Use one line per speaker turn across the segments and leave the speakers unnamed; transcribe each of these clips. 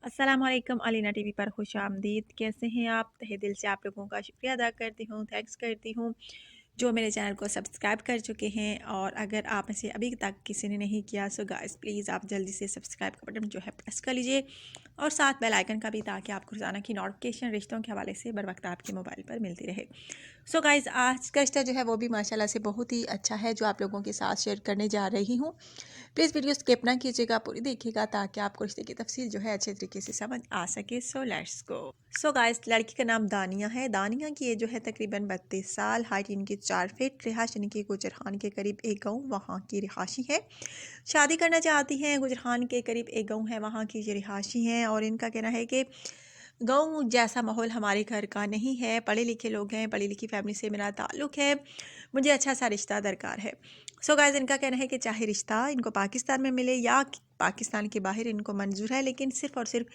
अस्सलाम वालेकुम अलीना टीवी पर खुश आमदीद। कैसे हैं आप? तहे दिल से आप लोगों का शुक्रिया अदा करती हूँ, थैंक्स करती हूँ जो मेरे चैनल को सब्सक्राइब कर चुके हैं। और अगर आप में से अभी तक किसी ने नहीं किया सो गाइस प्लीज़ आप जल्दी से सब्सक्राइब का बटन जो है प्रेस कर लीजिए और साथ बेल आइकन का भी, ताकि आपको रोज़ाना की नोटिफिकेशन रिश्तों के हवाले से बर वक्त आपके मोबाइल पर मिलती रहे। सो गाइस आज का रिश्ता जो है वो भी माशाल्लाह से बहुत ही अच्छा है, जो आप लोगों के साथ शेयर करने जा रही हूँ। प्लीज़ वीडियो स्किप ना कीजिएगा, पूरी देखिएगा ताकि आपको रिश्ते की तफसील जो है अच्छे तरीके से समझ आ सके। So let's go. So guys लड़की का नाम दानिया है। दानिया की एज जो है तकरीबन 32 साल, हाइट इनकी 4 फीट, रिहाश इनकी गुजरहान के करीब एक गाँव वहाँ की रिहाशी है। शादी करना चाहती हैं, गुजरहान के करीब एक गाँव है वहाँ की ये रिहाशी हैं। और इनका कहना है कि गाँव जैसा माहौल हमारे घर का नहीं है, पढ़े लिखे लोग हैं, पढ़ी लिखी फैमिली से मेरा ताल्लुक़ है, मुझे अच्छा सा रिश्ता दरकार है। सो गाइस इनका कहना है कि चाहे रिश्ता इनको पाकिस्तान में मिले या पाकिस्तान के बाहर इनको मंजूर है, लेकिन सिर्फ़ और सिर्फ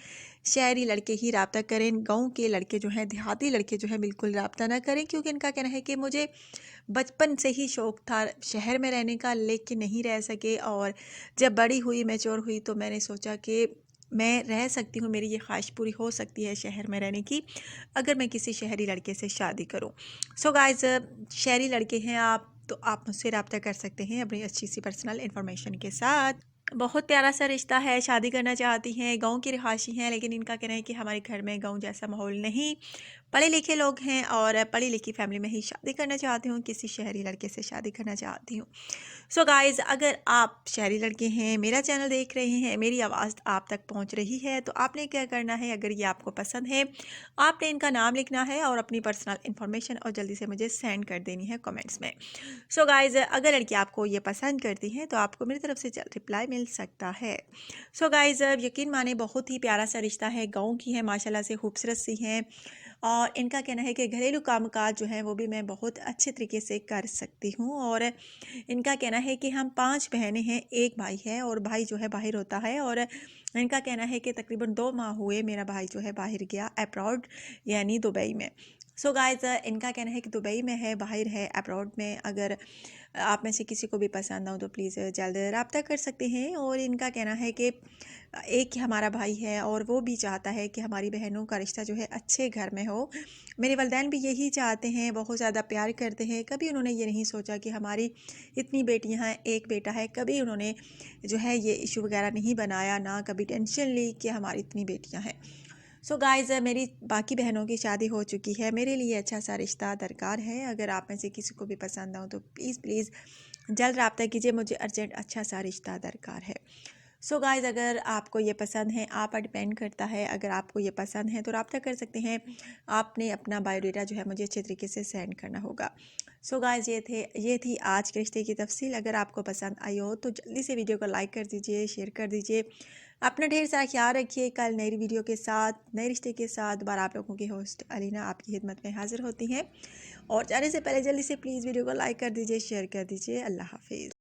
शहरी लड़के ही रब्ता करें। गाँव के लड़के जो हैं, देहाती लड़के जो हैं, बिल्कुल रब्ता ना करें, क्योंकि इनका कहना है कि मुझे बचपन से ही शौक़ था शहर में रहने का, लेकिन नहीं रह सके। और जब बड़ी हुई, मैच्योर हुई, तो मैंने सोचा कि मैं रह सकती हूँ, मेरी ये ख्वाहिश पूरी हो सकती है शहर में रहने की, अगर मैं किसी शहरी लड़के से शादी करूँ। सो गाइस शहरी लड़के हैं आप, तो आप मुझसे रब्ता कर सकते हैं अपनी अच्छी सी पर्सनल इन्फॉर्मेशन के साथ। बहुत प्यारा सा रिश्ता है, शादी करना चाहती हैं, गाँव की रिहाशी हैं, लेकिन इनका कहना है कि हमारे घर में गाँव जैसा माहौल नहीं, पढ़े लिखे लोग हैं और पढ़ी लिखी फैमिली में ही शादी करना चाहती हूँ, किसी शहरी लड़के से शादी करना चाहती हूँ। सो गाइज़ अगर आप शहरी लड़के हैं, मेरा चैनल देख रहे हैं, मेरी आवाज़ आप तक पहुँच रही है, तो आपने क्या करना है, अगर ये आपको पसंद है, आपने इनका नाम लिखना है और अपनी पर्सनल इन्फॉर्मेशन और जल्दी से मुझे सेंड कर देनी है कमेंट्स में। सो गाइज़ अगर लड़की आपको ये पसंद करती है तो आपको मेरी तरफ से जल्द रिप्लाई मिल सकता है। सो गाइज़ यकीन माने बहुत ही प्यारा सा रिश्ता है, गाँव की है, माशाल्लाह से खूबसूरत सी हैं। और इनका कहना है कि घरेलू कामकाज जो है वो भी मैं बहुत अच्छे तरीके से कर सकती हूँ। और इनका कहना है कि हम 5 बहनें हैं, 1 भाई है और भाई जो है बाहर होता है। और इनका कहना है कि तकरीबन 2 माह हुए मेरा भाई जो है बाहर गया अब्रॉड, यानी दुबई में। सो गाइस इनका कहना है कि दुबई में है, बाहर है, अब्रॉड में। अगर आप में से किसी को भी पसंद हो तो प्लीज़ जल्द रब्ता कर सकते हैं। और इनका कहना है कि एक ही हमारा भाई है और वो भी चाहता है कि हमारी बहनों का रिश्ता जो है अच्छे घर में हो। मेरे वालिदैन भी यही चाहते हैं, बहुत ज़्यादा प्यार करते हैं। कभी उन्होंने ये नहीं सोचा कि हमारी इतनी बेटियां हैं, एक बेटा है, कभी उन्होंने जो है ये इशू वगैरह नहीं बनाया, ना कभी टेंशन ली कि हमारी इतनी बेटियां हैं। सो गाइज़ मेरी बाकी बहनों की शादी हो चुकी है, मेरे लिए अच्छा सा रिश्ता दरकार है। अगर आप में से किसी को भी पसंद हो तो प्लीज़ प्लीज़ जल्द रब्ता कीजिए, मुझे अर्जेंट अच्छा सा रिश्ता दरकार है। सो गाइज़ अगर आपको ये पसंद है, आप पर डिपेंड करता है, अगर आपको ये पसंद है तो रब्ता कर सकते हैं। आपने अपना बायोडाटा जो है मुझे अच्छे तरीके से सेंड करना होगा। सो गाइज़ ये थी आज के रिश्ते की तफसील। अगर आपको पसंद आई हो तो जल्दी से वीडियो को लाइक कर दीजिए, शेयर कर दीजिए। अपना ढेर सारा ख्याल रखिए। कल नई वीडियो के साथ, नए रिश्ते के साथ दोबारा आप लोगों की होस्ट अलीना आपकी खिदमत में हाजिर होती हैं। और जाने से पहले जल्दी से प्लीज़ वीडियो को लाइक कर दीजिए, शेयर कर दीजिए। अल्लाह हाफिज़।